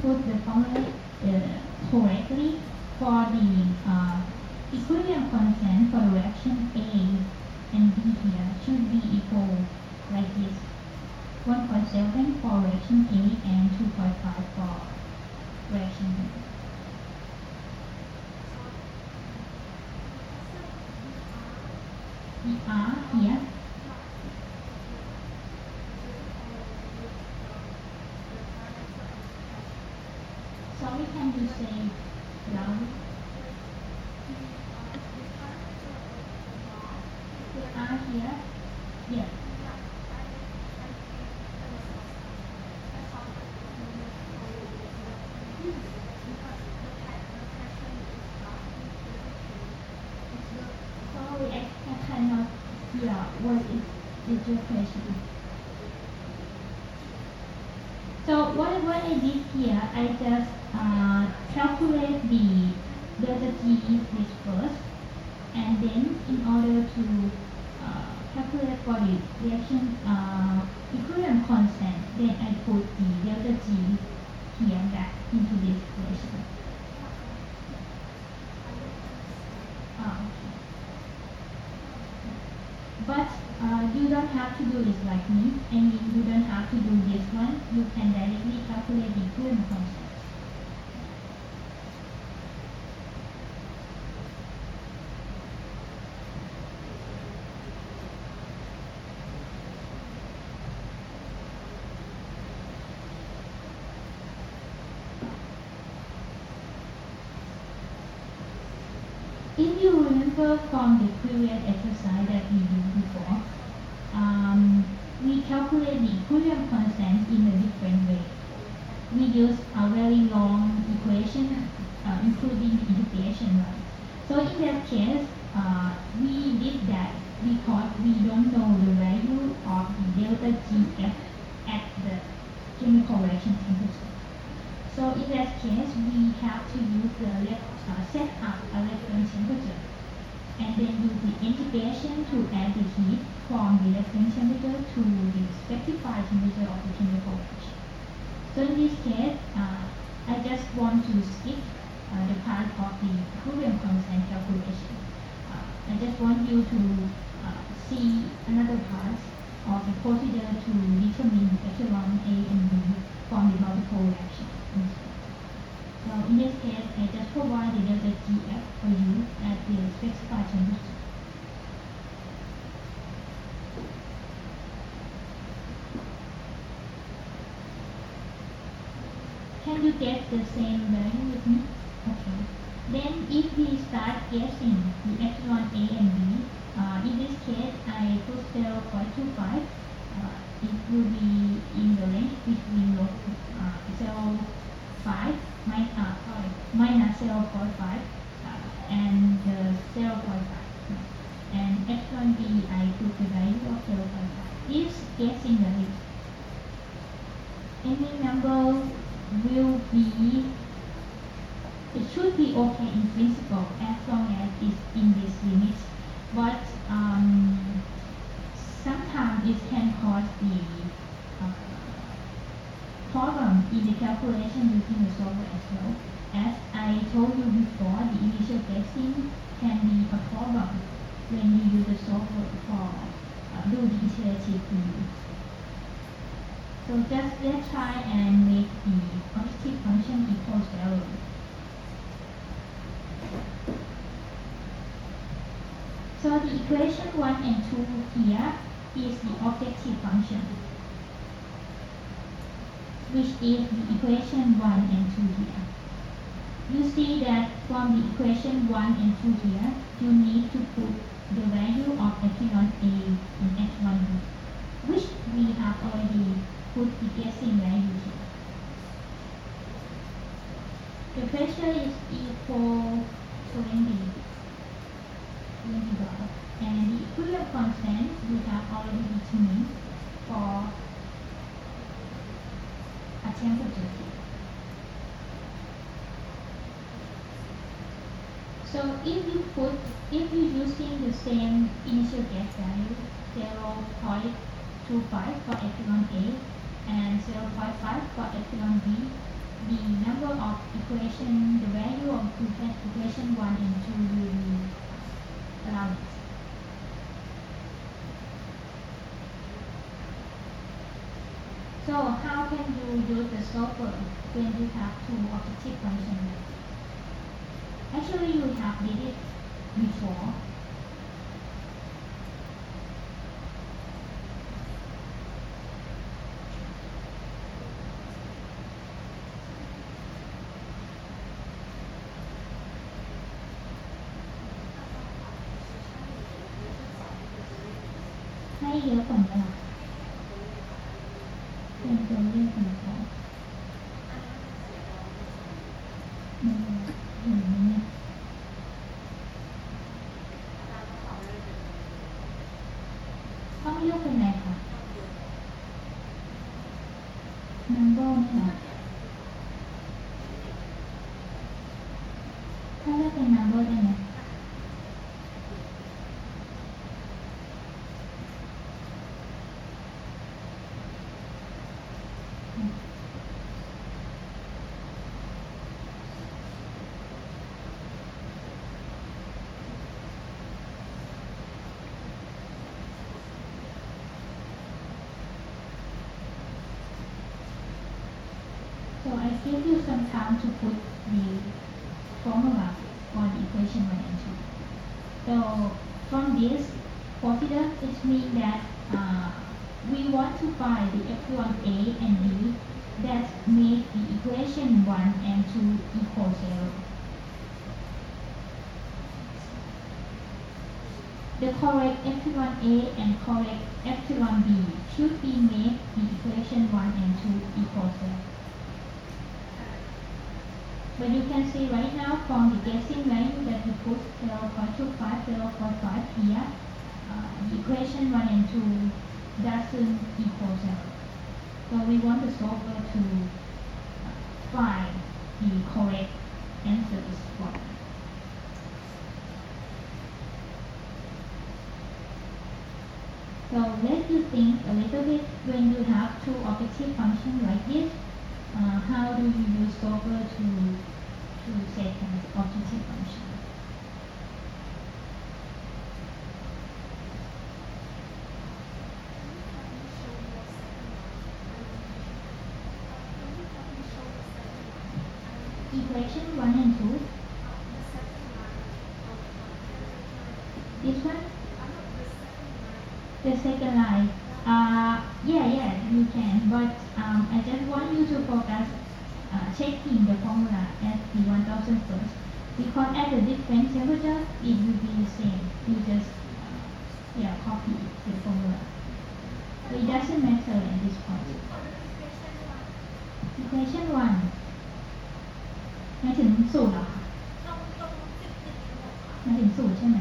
put the formula correctly for the equilibrium constant for reaction A and B here should be equal like this. 1.7 for reaction A and 2.5 for reaction B. The R here. Sorry, can you say loud? The R here. Yes. Sorry, I cannot hear. What is your question? So what I did here, I just calculate the delta T this first, and then in order to calculate for the reaction equilibrium constant, then I put the delta T here back into this equation. Okay. But you don't have to do it like me. I mean, you don't have to do this one. You can directly calculate the equilibrium constant. If you remember from the previous exercise that we did before, we calculate the equilibrium constant in a different way. We use a very long equation, including the integration, right? So in that case, we did that because we don't know the value of the delta GF at the chemical reaction temperature. So in that case, we have to use the set up a reference temperature, and then use the integration to add the heat from the reference temperature to the specified temperature of the chemical reaction. So in this case, I just want to skip the part of the equilibrium constant calculation. I just want you to see another part of the procedure to determine epsilon A and B from the multiple reaction. So in this case, I just provide the delta GF for you at the specified temperature. Can you get the same value with me? Okay. Then if we start guessing the epsilon A and B, in this case I put 0.25. It will be in the range between 0.5 minus 0.5 and 0.5. And epsilon B, I put the value of 0.5. This guessing value. Any number will be, it should be okay in principle as long as it's in this limit, but sometimes it can cause the problem in the calculation using the software as well. As I told you before, the initial guessing can be a problem when you use the software for do the iterative review. So just let's try and make the objective function equals 0. So the equation 1 and 2 here is the objective function, which is the equation 1 and 2 here. You see that from the equation 1 and 2 here, you need to put the value of epsilon A and epsilon B, which we have already put the guessing value here. The pressure is equal to 20 bar, and the equilibrium constant we have already determined for a temperature here. So if you using the same initial gas value 0.25 for epsilon A and 0.5 for epsilon B, the number of equation, the value of equation 1 and 2 will be around it. So how can you use the solver when you have two objective functions? Actually, you have did it before. Hay nhớ phần nào? Tên tôi liên phần nào? Không yêu phần này hả? Number hả?ถ้าเลือกเป็น number ได้ไหมSo I give you some time to put the formula for the equation 1 and 2. So from this, consider it means that we want to find the epsilon A and B that make the equation 1 and 2 equal 0. The correct epsilon A and correct epsilon B should be make the equation 1 and 2 equal 0. But you can see right now from the guessing value that we put 0.25, 0.5 here, the equation 1 and 2 doesn't equal 0. So we want the solver to find the correct answers for that. So let you think a little bit when you have two objective functions like this. How do you use solver to set an objective function? Equation 1 and 2. This one? The second line. Yeah, you can, but I just want you to focus checking the formula at the 1000 first, because at the different temperature it will be the same. You just copy the formula. So it doesn't matter at this point. Equation 1 หมายถึงสูตรเหรอคะหมายถึงสูตรใช่ไหม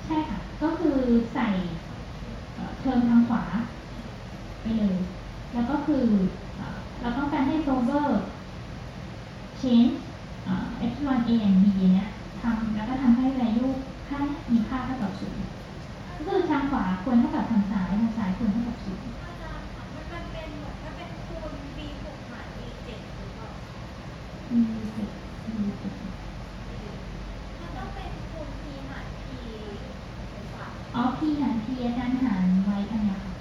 ใช่ค่ะก็คือใส่เทอมทางขวาไปเลยแล้วก็คือเราต้องการให้โซเวอร์ change epsilon a and b เนี่ยทำแล้วก็ทำให้ value ค่ามีค่าเท่ากับ0ก็คือทางขวาควรเท่ากับทางซ้ายควรเท่ากับ0อ๋อ p หาร p อาจารย์หารไว้อันนี้ค่ะ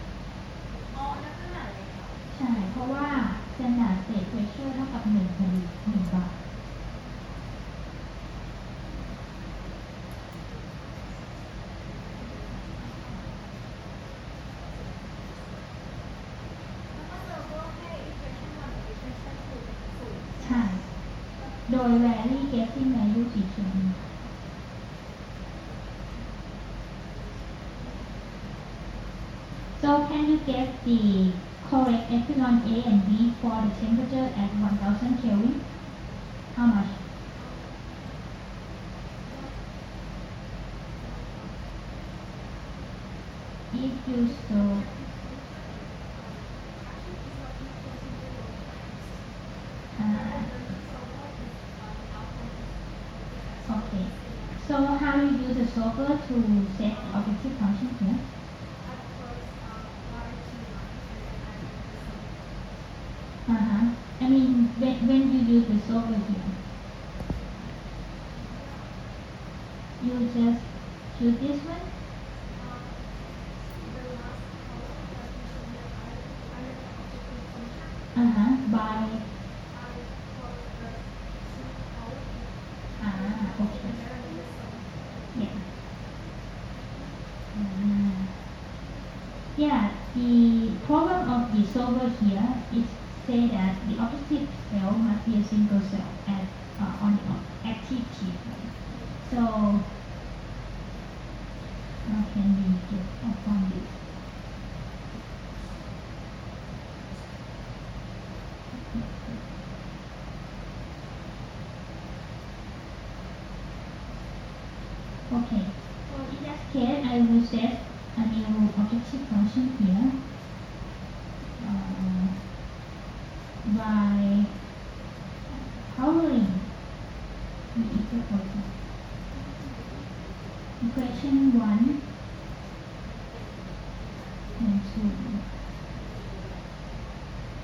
ใช่เพราะว่า standard state pressure เท่ากับ1พอดี1 บาร์ใช่โดย vary guessing value สีเขียว So can you guess the correct epsilon A and B for the temperature at 1000 Kelvin? How much? If you so okay. So how you use the solver to set objective function here? I mean, when you use the solver here, you just choose this one. By okay. Yeah. Yeah, the problem of the solver here is say that the objective cell must be a single cell at on the active chip. So how can we get upon this? Okay, so in that case, I will set a new objective function here by powering the equation 1 and 2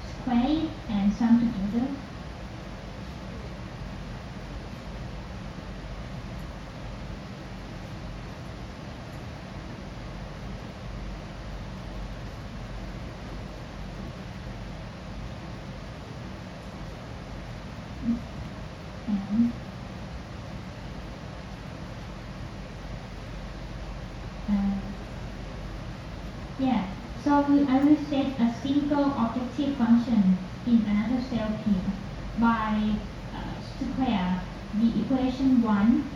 square it and sum together. Yeah, so I will set a single objective function in another cell here by square the equation 1,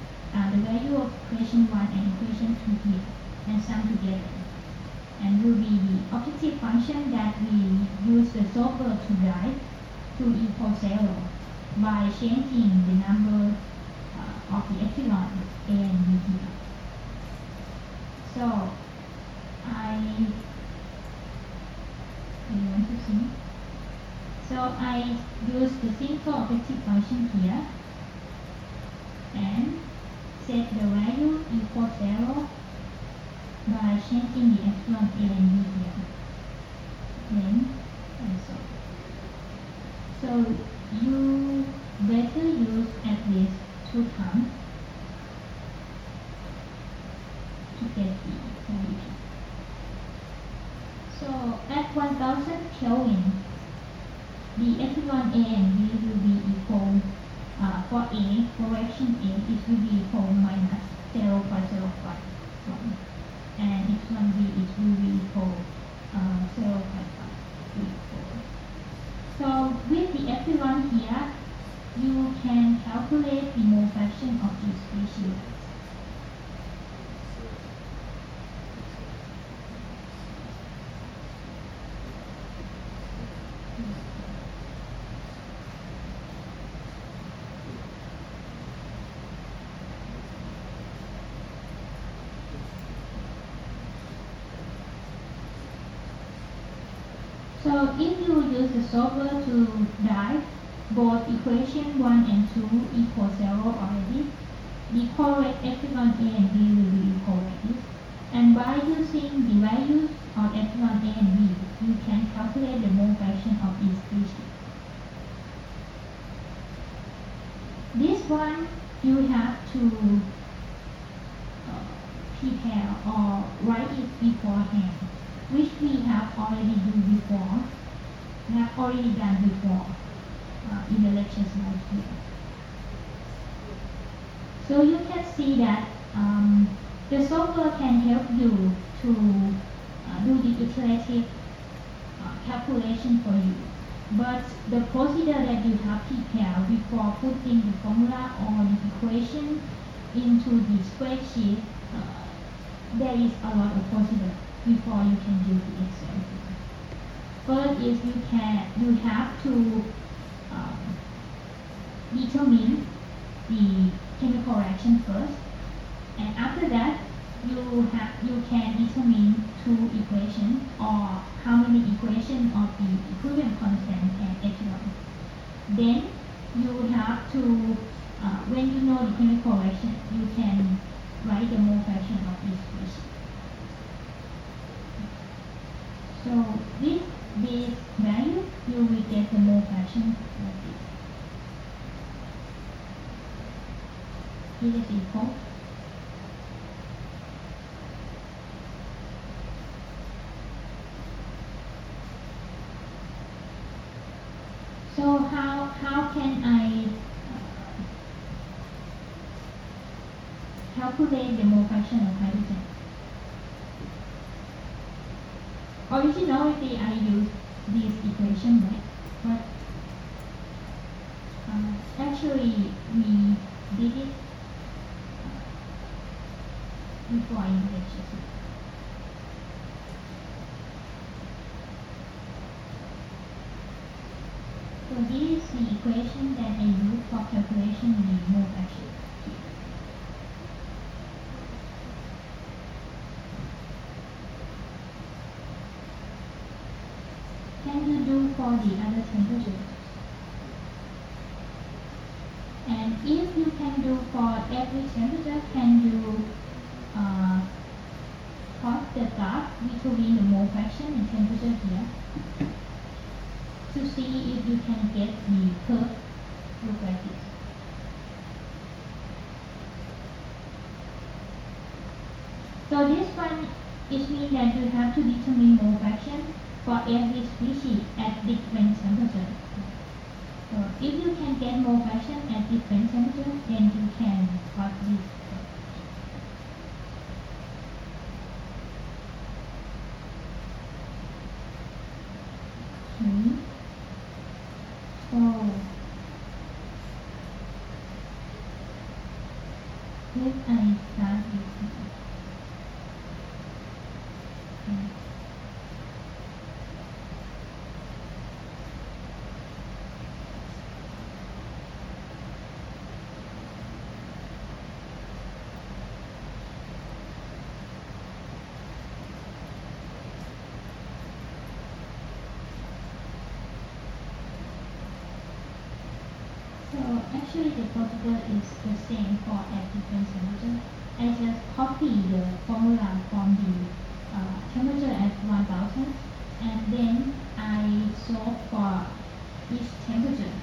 the value of equation 1 and equation 2 here, and sum together. And will be the objective function that we use the solver to write to equal 0 by changing the number of the epsilon a and b here. So you want to see? So I use the single objective function here and set the value equal 0 by changing the epsilon a and b here. Then and so you better use at least 2 times to get the value. So at 1000 Kelvin, the epsilon a and b will be equal, for a, for reaction a, it will be equal minus 0.051. And epsilon b, it will be equal 0.534. So with the epsilon here, you can calculate the mole fraction of the species. So if you use the solver to write both equation 1 and 2 equal 0 already, the correct epsilon a and b will be equal like this. And by using the values of epsilon a and b, you can calculate the mole fraction of each species. This one you have to prepare or write it beforehand, which we have already done before. We have already done before in the lectures right here. So you can see that the solver can help you to do the iterative calculation for you. But the procedure that you have prepared before putting the formula or the equation into the spreadsheet, there is a lot of procedure before you can use the Excel. First is you have to determine the chemical reaction first, and after that you can determine 2 equations or how many equations of the equilibrium constant and epsilon. Then you have to when you know the chemical reaction, you can write the mole fraction of each equation. So with this value, you will get the mole fraction like this. It is equal. So how can I calculate the mole fraction of hydrogen? Originally I used this equation, right? But actually we did it before in the lecture. So this is the equation that I use for calculation the mole fraction. Can you do for the other temperatures? And if you can do for every temperature, can you plot the graph between the mole fraction and temperature here to see if you can get the curve look like this? So this one is mean that you have to determine mole fraction for every species at different temperature. So if you can get mole fraction at different temperatures, then you can plot this. Okay. So if I start with okay. So actually the procedure is the same for at different temperature. I just copy the formula from the temperature at 1000 and then I solve for each temperature.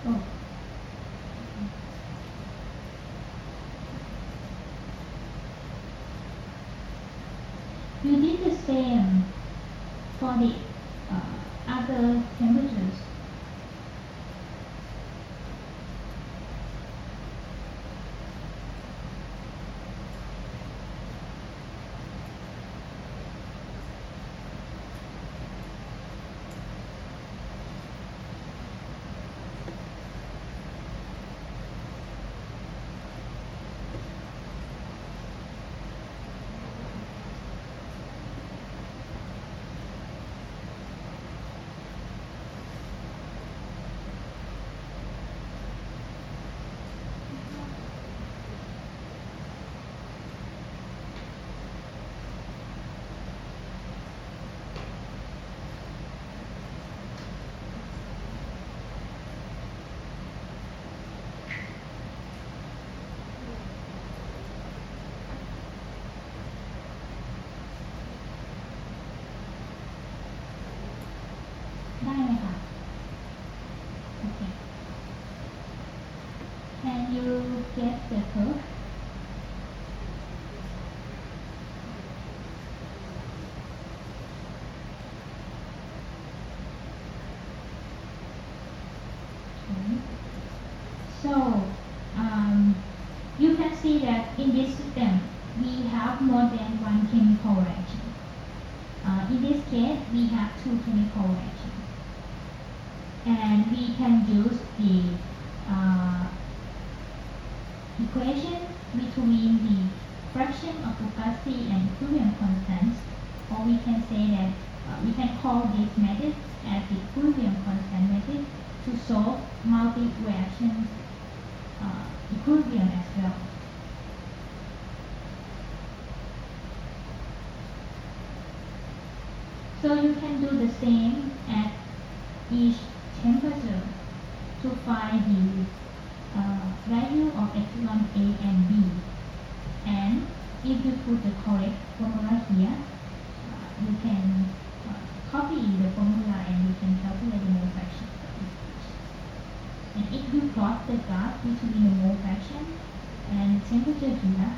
Oh. You did the same for the other temperatures.ได้ไหมคะ Okay. Can you get the curve? Okay. So you can see that in this system we have more than one chemical reaction. In this case, we have two chemical reactions. and we can use the equation between the fraction of Laplace and equilibrium constants, or we can say that we can call this method as the equilibrium constant method to solve multi-reaction equilibrium as well. So you can do the same at each temperature to find the value of epsilon A and B. And if you put the correct formula here, you can copy the formula and you can calculate the mole fraction. And if you plot the graph between the mole fraction and temperature here,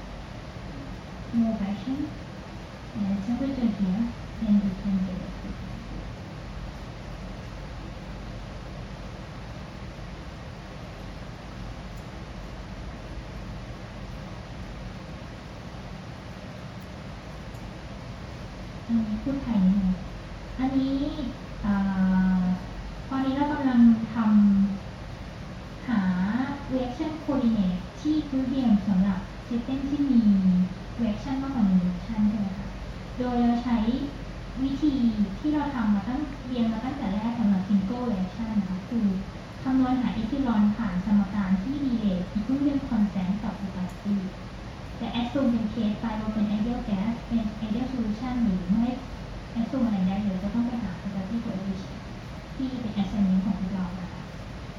mole fraction and temperature here, then you can get it.พูดไทยนิดนึงอันนี้ตอนนี้เรากำลังทำหา reaction coordinate ที่ equilibrium สำหรับ system ที่มี reaction มากกว่า1 reaction ใช่ไหมคะโดยเราใช้วิธีที่เราเรียนมาตั้งแต่แรกสำหรับ single reaction นะคะคือคำนวณหา epsilon ผ่านสมการที่ relate equilibrium constant กับ Laplaceแต่ assume เป็น case ไปว่าเป็น ideal gas เป็น ideal solution หรือไม่ assume อะไรได้เลยจะต้องไปหา probability coefficient ที่เป็น assignment ของเรานะคะ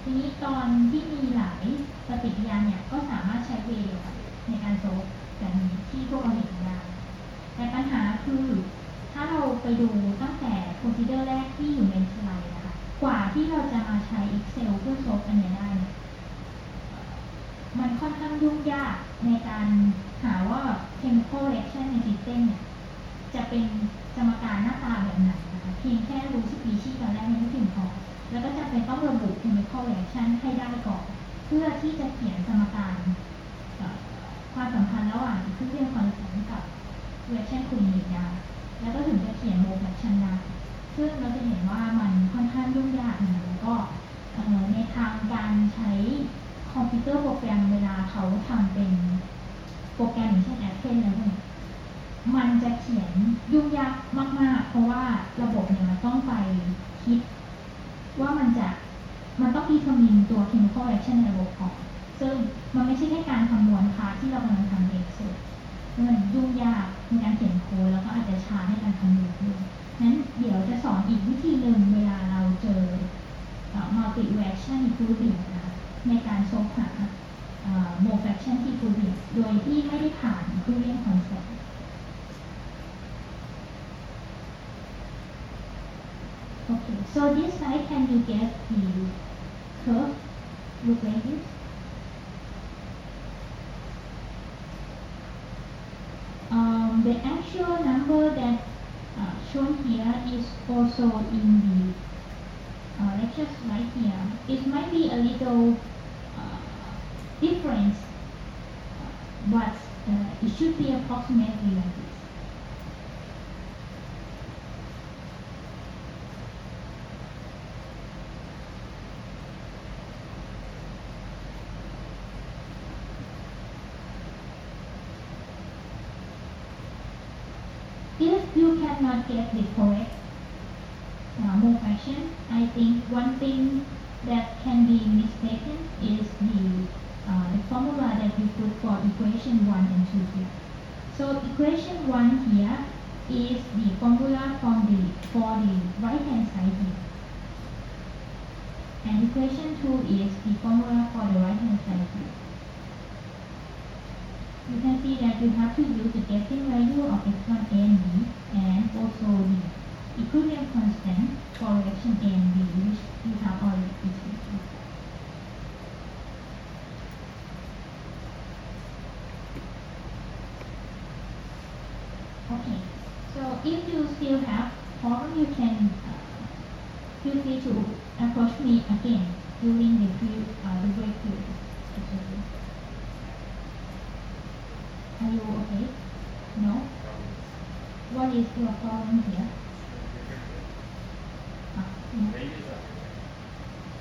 ทีนี้ตอนที่มีหลายปฏิกิริยาเนี่ยก็สามารถใช้เวย์เดียวกันในการโซฟกันที่พวกเราเห็นได้แต่ปัญหาคือถ้าเราไปดูตั้งแต่ procedure แรกที่อยู่ในสไลด์นะคะกว่าที่เราจะมาใช้ Excel เพื่อโซฟอันนี้ได้เนี่ยมันค่อนข้างยุ่งยากในการหาว่า chemical reaction ใน system เนี่ยจะเป็นสมการหน้าตาแบบไหนนะคะเพียงแค่รู้สปีชีส์ตอนแรกไม่ถึงพอแล้วก็จะเป็นต้องระบุ chemical reaction ให้ได้ก่อนเพื่อที่จะเขียนสมการความสัมพันธ์ระหว่าง equilibrium constant กับ reaction coordinate ได้แล้วก็ถึงจะเขียน mole fraction ได้ซึ่งเราจะเห็นว่ามันค่อนข้างยุ่งยากนะแล้วก็ในทางการใช้คอมพิวเตอร์โปรแกรมเวลาเขาทำเป็นโปรแกรมอย่างเช่น Excel แล้วเนี่ยมันจะเขียนยุ่งยากมากๆเพราะว่าระบบเนี่ยมันต้องไปคิดว่ามันต้องdetermineตัว chemical reaction ในระบบก่อนซึ่งมันไม่ใช่แค่การคำนวณค่ะที่เรากำลังทำเองสุดมันยุ่งยากในการเขียนโค้ดแล้วก็อาจจะช้าในการคำนวณด้วยนั้นเดี๋ยวจะสอนอีกวิธีหนึ่งเวลาเราเจอmulti-reaction equilibrium นะคะในการโซฟหาmole fraction ที่ equilibrium โดยที่ไม่ได้ผ่าน equilibrium constant. Okay, so this side, can you get the curve look like this? The actual number that shown here is also in the lecture slide here. It might be a little different, but it should be approximately like this. If you cannot get the correct mole fraction, I think one thing that can be mistaken is the formula that you put for equation 1 and 2 here. So equation 1 here is the formula for the right hand side here. And equation 2 is the formula for the right hand side here. You can see that you have to use the guessing value of epsilon A and B and also the equilibrium constant for reaction A and B, which you have already discussed. Okay, so if you still have problem, you can feel free to approach me again during the break period. Are you okay? No? What is your problem here?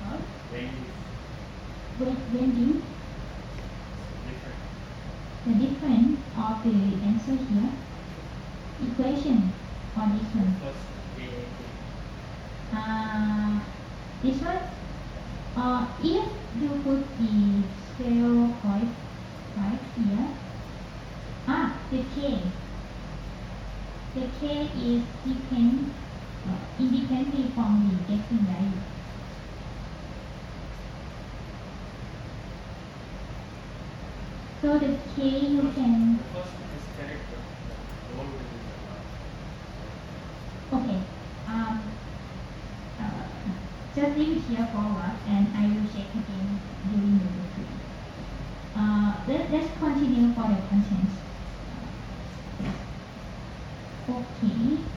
No? blending the difference of the answer here. Equation or this one? First, This one? If you put the scale point right here, the K. The K is independently from the guessing value. So the K you can. the first is correct. The whole will be Okay. Just leave it here for a while, and I will check again during the retreat. Let's continue for the contents. Okay.